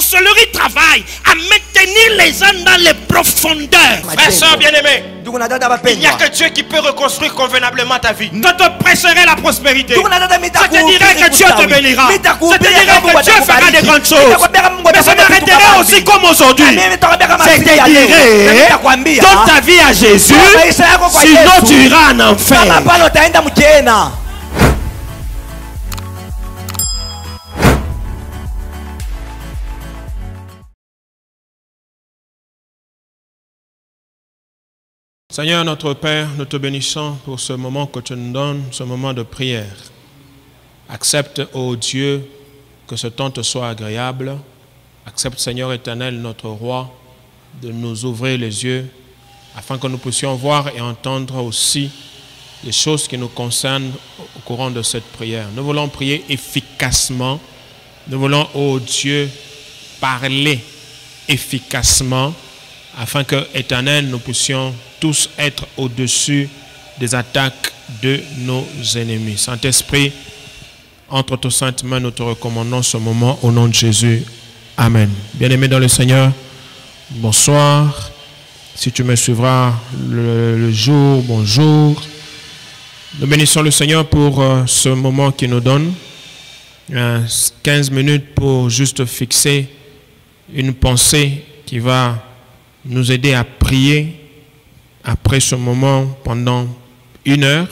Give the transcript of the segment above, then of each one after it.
sorcellerie travaille à maintenir les âmes dans les profondeurs. Frère, soeur bien-aimé, il n'y a que Dieu qui peut reconstruire convenablement ta vie. Quand te prêcherai la prospérité, je te dirai que Dieu te bénira. Je te dirai que Dieu fera des grandes choses. Mais je m'arrêterai aussi comme aujourd'hui. Je te dirai, donne ta vie à Jésus, sinon tu iras en enfer. Seigneur notre Père, nous te bénissons pour ce moment que tu nous donnes, ce moment de prière. Accepte, ô Dieu, que ce temps te soit agréable. Accepte, Seigneur éternel, notre Roi, de nous ouvrir les yeux afin que nous puissions voir et entendre aussi les choses qui nous concernent au courant de cette prière. Nous voulons prier efficacement. Nous voulons, ô Dieu, parler efficacement afin que, éternel, nous puissions tous être au-dessus des attaques de nos ennemis. Saint-Esprit, entre tes saintes mains, nous te recommandons ce moment au nom de Jésus. Amen. Bien-aimés dans le Seigneur, bonsoir. Si tu me suivras le jour, bonjour. Nous bénissons le Seigneur pour ce moment qu'il nous donne. 15 minutes pour juste fixer une pensée qui va nous aider à prier après ce moment pendant 1 heure.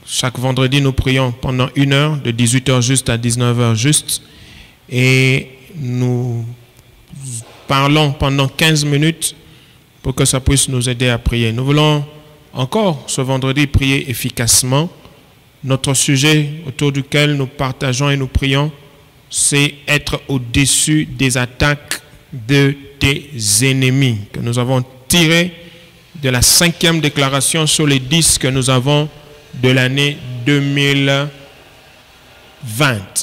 Chaque vendredi, nous prions pendant 1 heure, de 18h juste à 19h juste. Et nous parlons pendant 15 minutes pour que ça puisse nous aider à prier. Nous voulons encore ce vendredi prier efficacement. Notre sujet autour duquel nous partageons et nous prions, c'est être au-dessus des attaques de tes ennemis que nous avons tiré de la 5e déclaration sur les 10 que nous avons de l'année 2020.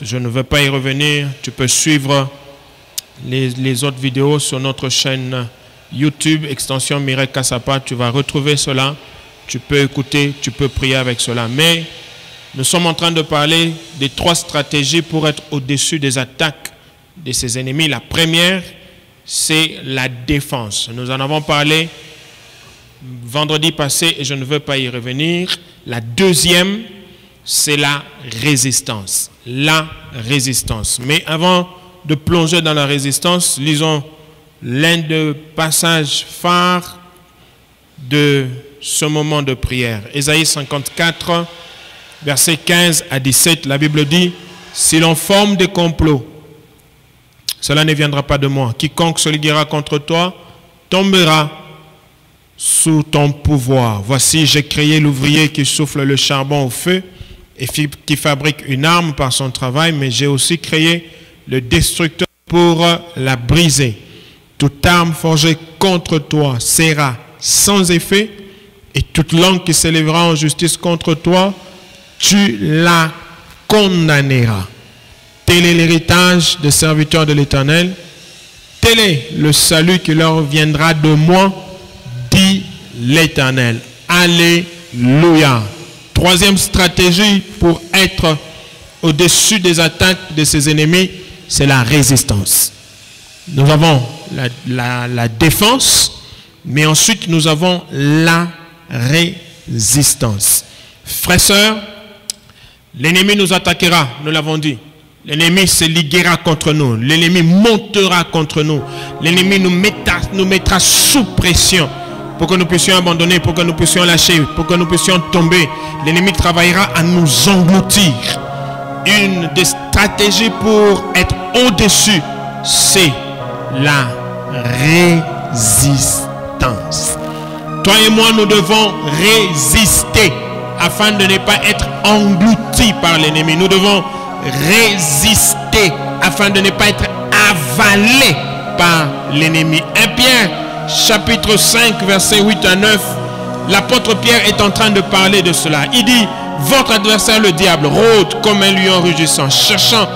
Je ne vais pas y revenir. Tu peux suivre les autres vidéos sur notre chaîne YouTube, extension Mireille Kassapa. Tu vas retrouver cela. Tu peux écouter, tu peux prier avec cela. Mais nous sommes en train de parler des 3 stratégies pour être au-dessus des attaques de ses ennemis. La première, c'est la défense. Nous en avons parlé vendredi passé et je ne veux pas y revenir. La deuxième, c'est la résistance. La résistance. Mais avant de plonger dans la résistance, lisons l'un des passages phares de ce moment de prière. Ésaïe 54, versets 15 à 17, la Bible dit, « Si l'on forme des complots, cela ne viendra pas de moi. Quiconque se liguera contre toi tombera sous ton pouvoir. Voici, j'ai créé l'ouvrier qui souffle le charbon au feu et qui fabrique une arme par son travail, mais j'ai aussi créé le destructeur pour la briser. Toute arme forgée contre toi sera sans effet, et toute langue qui s'élèvera en justice contre toi, tu la condamneras. Tel est l'héritage des serviteurs de l'Éternel. Tel est le salut qui leur viendra de moi, dit l'Éternel. Alléluia. Troisième stratégie pour être au-dessus des attaques de ses ennemis, c'est la résistance. Nous avons la défense, mais ensuite nous avons la résistance. Frères et sœurs, l'ennemi nous attaquera, nous l'avons dit. L'ennemi se liguera contre nous. L'ennemi montera contre nous. L'ennemi nous mettra sous pression pour que nous puissions abandonner, pour que nous puissions lâcher, pour que nous puissions tomber. L'ennemi travaillera à nous engloutir. Une des stratégies pour être au-dessus, c'est la résistance. Toi et moi, nous devons résister afin de ne pas être engloutis par l'ennemi. Nous devons résister afin de ne pas être avalés par l'ennemi. 1 Pierre chapitre 5 versets 8 à 9, l'apôtre Pierre est en train de parler de cela. Il dit, votre adversaire le diable rôde comme un lion rugissant, cherchant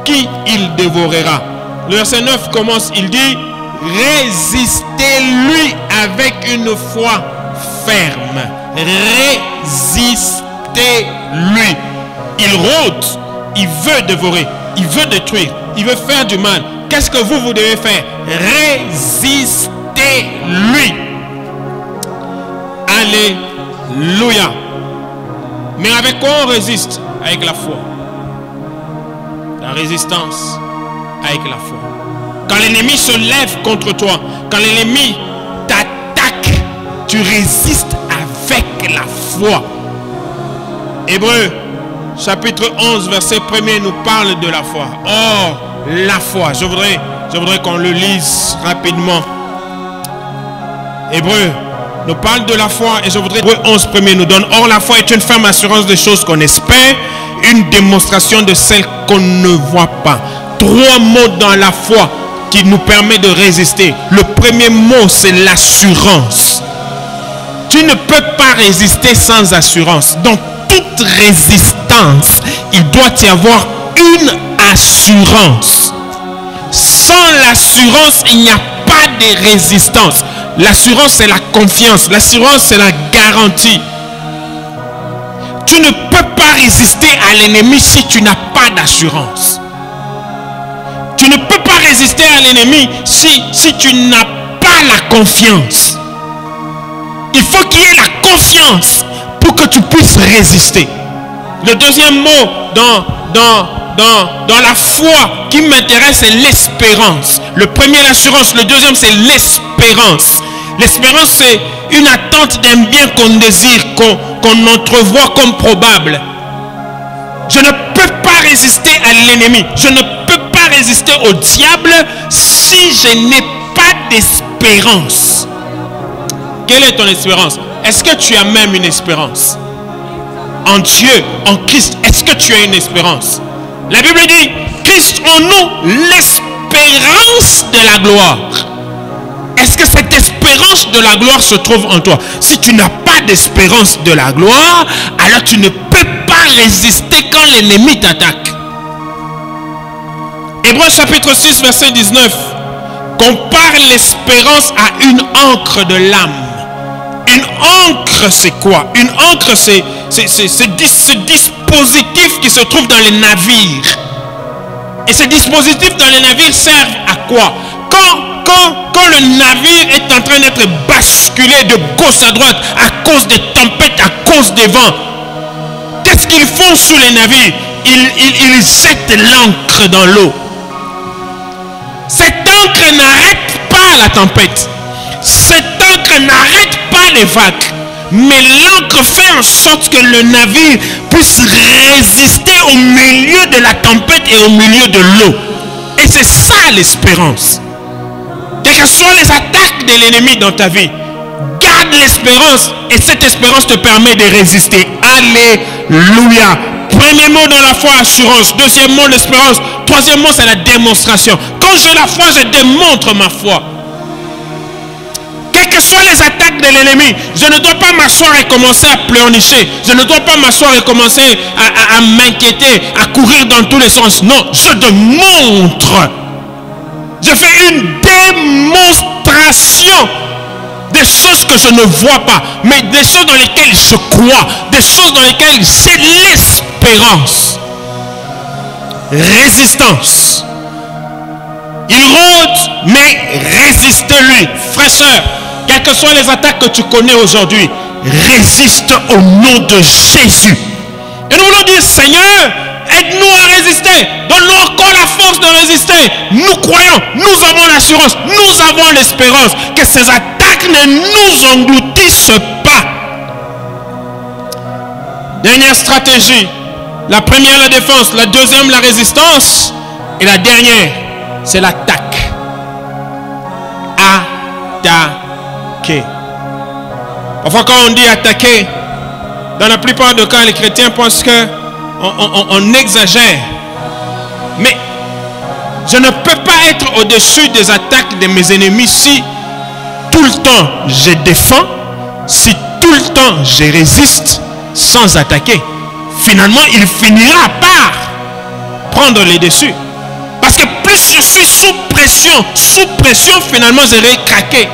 qui il dévorera. Le verset 9 commence, il dit, résistez-lui avec une foi ferme. Résistez-lui. Il rôde, il veut dévorer, il veut détruire. il veut faire du mal. Qu'est-ce que vous devez faire? Résistez-lui. Alléluia. Mais avec quoi on résiste? Avec la foi. La résistance avec la foi. Quand l'ennemi se lève contre toi, quand l'ennemi t'attaque, tu résistes avec la foi. Hébreux chapitre 11 verset 1er nous parle de la foi. Oh, la foi. Je voudrais qu'on le lise rapidement. Hébreux nous parle de la foi et je voudrais... Hébreux 11 1er nous donne: or la foi est une ferme assurance des choses qu'on espère, une démonstration de celles qu'on ne voit pas. 3 mots dans la foi qui nous permet de résister. Le premier mot, c'est l'assurance. Tu ne peux pas résister sans assurance. Donc toute résistance, il doit y avoir une assurance. Sans l'assurance, il n'y a pas de résistance. L'assurance, c'est la confiance. L'assurance, c'est la garantie. Tu ne peux pas résister à l'ennemi si tu n'as pas d'assurance. Tu ne peux pas résister à l'ennemi si tu n'as pas la confiance. Il faut qu'il y ait la confiance pour que tu puisses résister. Le deuxième mot dans la foi qui m'intéresse, c'est l'espérance. Le premier, l'assurance. Le deuxième, c'est l'espérance. L'espérance, c'est une attente d'un bien qu'on désire, qu'on entrevoit comme probable. Je ne peux pas résister à l'ennemi. Je ne peux pas résister au diable si je n'ai pas d'espérance. Quelle est ton espérance? Est-ce que tu as même une espérance? En Dieu, en Christ, est-ce que tu as une espérance? La Bible dit, Christ en nous, l'espérance de la gloire. Est-ce que cette espérance de la gloire se trouve en toi? Si tu n'as pas d'espérance de la gloire, alors tu ne peux pas résister quand l'ennemi t'attaque. Hébreux chapitre 6 verset 19 compare l'espérance à une encre de l'âme. Une encre, c'est quoi? Une encre, c'est ce dispositif qui se trouve dans les navires. Et ce dispositif dans les navires sert à quoi? Quand le navire est en train d'être basculé de gauche à droite à cause des tempêtes, à cause des vents, qu'est-ce qu'ils font sous les navires? Ils jettent l'encre dans l'eau. Cette encre n'arrête pas la tempête. Cette encre n'arrête pas les vagues. Mais l'encre fait en sorte que le navire puisse résister au milieu de la tempête et au milieu de l'eau. Et c'est ça l'espérance. Quelles que soient les attaques de l'ennemi dans ta vie, garde l'espérance et cette espérance te permet de résister. Alléluia. Premier mot dans la foi, assurance. Deuxième mot, l'espérance. Troisième mot, c'est la démonstration. Quand j'ai la foi, je démontre ma foi. Quelles que soient les attaques de l'ennemi, je ne dois pas m'asseoir et commencer à pleurnicher. Je ne dois pas m'asseoir et commencer à m'inquiéter, à courir dans tous les sens. Non, je démontre. Je fais une démonstration des choses que je ne vois pas, mais des choses dans lesquelles je crois, des choses dans lesquelles j'ai l'espérance. Résistance. Il rôde, mais résiste-lui. Frère, quelles que soient les attaques que tu connais aujourd'hui, résiste au nom de Jésus. Et nous voulons dire, Seigneur, aide-nous à résister. Donne-nous encore la force de résister. Nous croyons, nous avons l'assurance, nous avons l'espérance que ces attaques ne nous engloutissent pas. Dernière stratégie. La première, la défense. La deuxième, la résistance. Et la dernière, c'est l'attaque. Attaquer. Parfois, quand on dit attaquer, dans la plupart des cas, les chrétiens pensent que on exagère. Mais je ne peux pas être au-dessus des attaques de mes ennemis si tout le temps je défends, si tout le temps je résiste sans attaquer. Finalement, il finira par prendre les dessus. Parce que plus je suis sous pression, finalement, je vais craquer.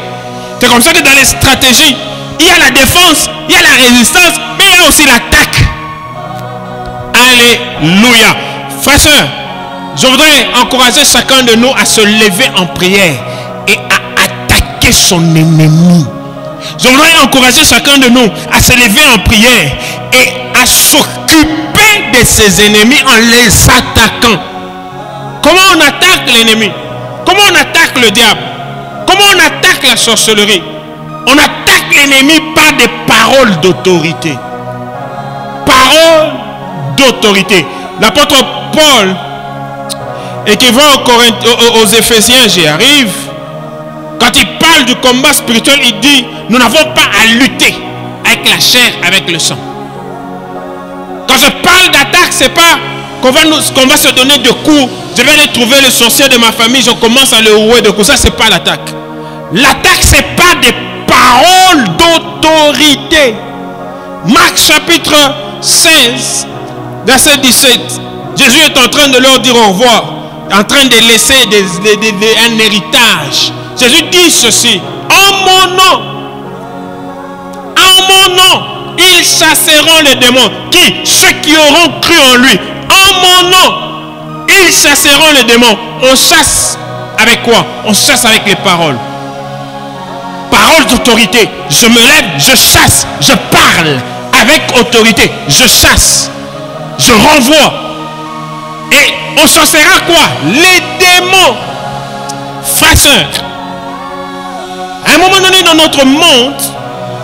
C'est comme ça que dans les stratégies, il y a la défense, il y a la résistance, mais il y a aussi l'attaque. Alléluia. Frères, Je voudrais encourager chacun de nous à se lever en prière et à attaquer son ennemi. Je voudrais encourager chacun de nous à se lever en prière et à s'occuper de ses ennemis en les attaquant. Comment on attaque l'ennemi? Comment on attaque le diable? Comment on attaque la sorcellerie? On attaque l'ennemi par des paroles d'autorité. Paroles d'autorité. L'apôtre Paul, écrivant aux Éphésiens, j'y arrive, quand il parle du combat spirituel, il dit, nous n'avons pas à lutter avec la chair, avec le sang. Quand je parle d'attaque, c'est pas qu'on va se donner de coups. Je vais aller trouver le sorcier de ma famille, je commence à le rouer de coups. Ça, c'est pas l'attaque. L'attaque, c'est pas des paroles d'autorité. Marc chapitre 16, verset 17. Jésus est en train de leur dire au revoir, en train de laisser un héritage. Jésus dit ceci: en mon nom, ils chasseront les démons. Qui? Ceux qui auront cru en lui. En mon nom, ils chasseront les démons. On chasse avec quoi? On chasse avec les paroles. Paroles d'autorité. Je me lève, je chasse, je parle avec autorité. Je chasse, je renvoie. Et on chassera quoi? Les démons. Frères et sœurs, à un moment donné dans notre monde,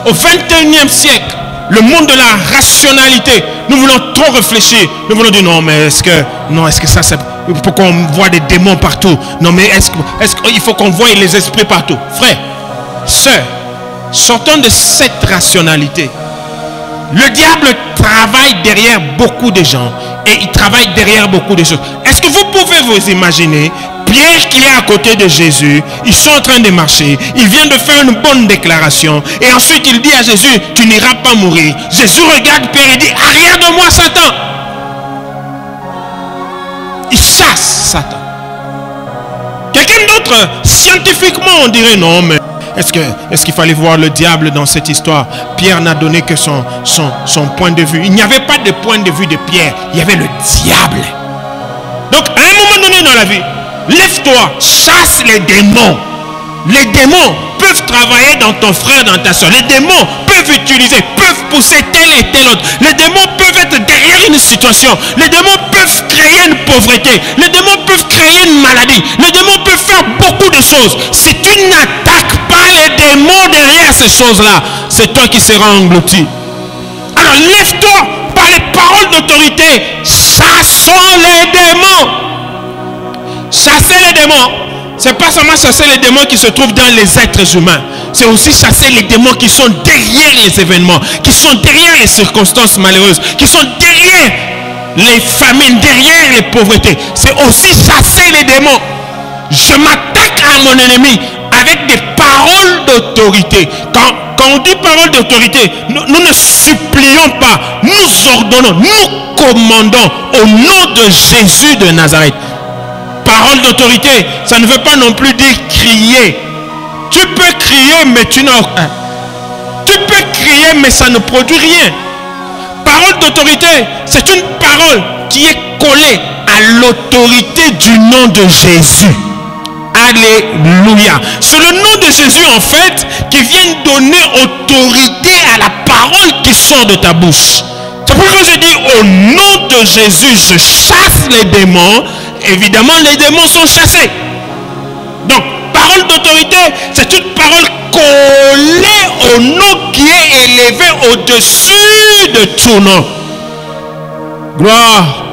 au 21e siècle, le monde de la rationalité, nous voulons trop réfléchir. Nous voulons dire non, mais est-ce que ça c'est pourquoi on voit des démons partout? Non, mais est-ce qu'il faut qu'on voie les esprits partout? Frères, sœurs, sortons de cette rationalité. Le diable travaille derrière beaucoup de gens et il travaille derrière beaucoup de choses. Est-ce que vous pouvez vous imaginer Pierre qui est à côté de Jésus, ils sont en train de marcher, il vient de faire une bonne déclaration et ensuite il dit à Jésus, tu n'iras pas mourir. Jésus regarde Pierre et dit, arrière de moi Satan. Il chasse Satan. Quelqu'un d'autre, scientifiquement on dirait non, mais est-ce qu'il fallait voir le diable dans cette histoire? Pierre n'a donné que son point de vue. Il n'y avait pas de point de vue de Pierre, il y avait le diable. Donc à un moment donné dans la vie, lève-toi, chasse les démons. Les démons peuvent travailler dans ton frère, dans ta soeur. Les démons peuvent utiliser, peuvent pousser tel et tel autre. Les démons peuvent être derrière une situation. Les démons peuvent créer une pauvreté. Les démons peuvent créer une maladie. Les démons peuvent faire beaucoup de choses. Si tu n'attaques pas les démons derrière ces choses-là, c'est toi qui seras englouti. Alors lève-toi par les paroles d'autorité. Chassons les démons. Chasser les démons, c'est pas seulement chasser les démons qui se trouvent dans les êtres humains, c'est aussi chasser les démons qui sont derrière les événements, qui sont derrière les circonstances malheureuses, qui sont derrière les famines, derrière les pauvretés. C'est aussi chasser les démons. Je m'attaque à mon ennemi avec des paroles d'autorité. Quand on dit paroles d'autorité, nous ne supplions pas, nous ordonnons, nous commandons au nom de Jésus de Nazareth. Parole d'autorité, ça ne veut pas non plus dire crier. Tu peux crier, mais tu n'as aucun. Tu peux crier, mais ça ne produit rien. Parole d'autorité, c'est une parole qui est collée à l'autorité du nom de Jésus. Alléluia. C'est le nom de Jésus en fait qui vient donner autorité à la parole qui sort de ta bouche. C'est pourquoi je dis au nom de Jésus, je chasse les démons. Évidemment, les démons sont chassés. Donc, parole d'autorité, c'est une parole collée au nom qui est élevé au-dessus de tout nom. Gloire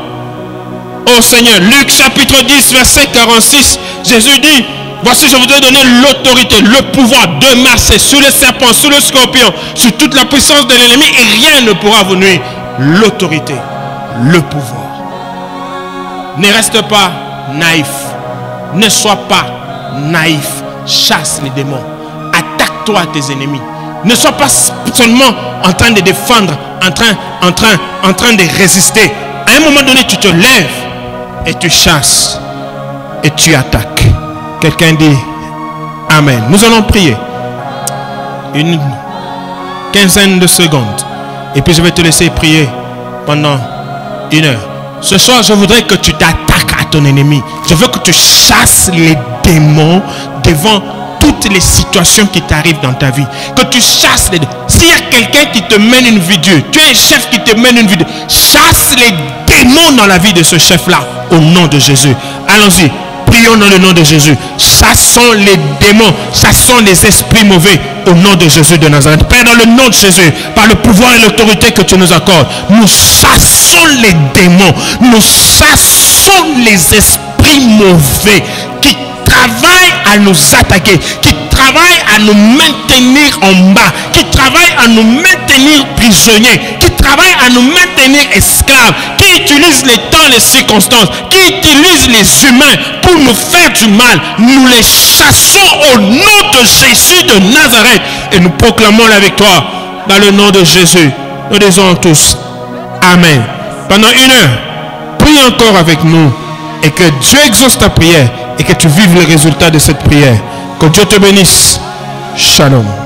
au Seigneur. Luc chapitre 10, verset 46, Jésus dit, voici, je vous ai donné l'autorité, le pouvoir de marcher sur les serpents, sur le scorpion, sur toute la puissance de l'ennemi et rien ne pourra vous nuire. L'autorité, le pouvoir. Ne reste pas naïf. Ne sois pas naïf. Chasse les démons. Attaque-toi à tes ennemis. Ne sois pas seulement en train de défendre, en train de résister. À un moment donné, tu te lèves et tu chasses et tu attaques. Quelqu'un dit Amen. Nous allons prier une quinzaine de secondes. Et puis je vais te laisser prier pendant 1 heure. Ce soir, je voudrais que tu t'attaques à ton ennemi. Je veux que tu chasses les démons devant toutes les situations qui t'arrivent dans ta vie. Que tu chasses les démons. S'il y a quelqu'un qui te mène une vie dure, tu es un chef qui te mène une vie dure, chasse les démons dans la vie de ce chef-là au nom de Jésus. Allons-y. Prions dans le nom de Jésus. Chassons les démons, chassons les esprits mauvais au nom de Jésus de Nazareth. Père, dans le nom de Jésus, par le pouvoir et l'autorité que tu nous accordes, nous chassons les démons, nous chassons les esprits mauvais qui travaillent à nous attaquer, qui travaillent à nous maintenir en bas, qui travaillent à nous maintenir prisonniers, qui travaillent à nous maintenir esclaves, qui utilisent les temps, les circonstances, qui utilisent les humains pour nous faire du mal. Nous les chassons au nom de Jésus de Nazareth et nous proclamons la victoire dans le nom de Jésus. Nous disons tous Amen. Pendant 1 heure, prie encore avec nous et que Dieu exauce ta prière et que tu vives le résultat de cette prière. Que Dieu te bénisse. Shalom.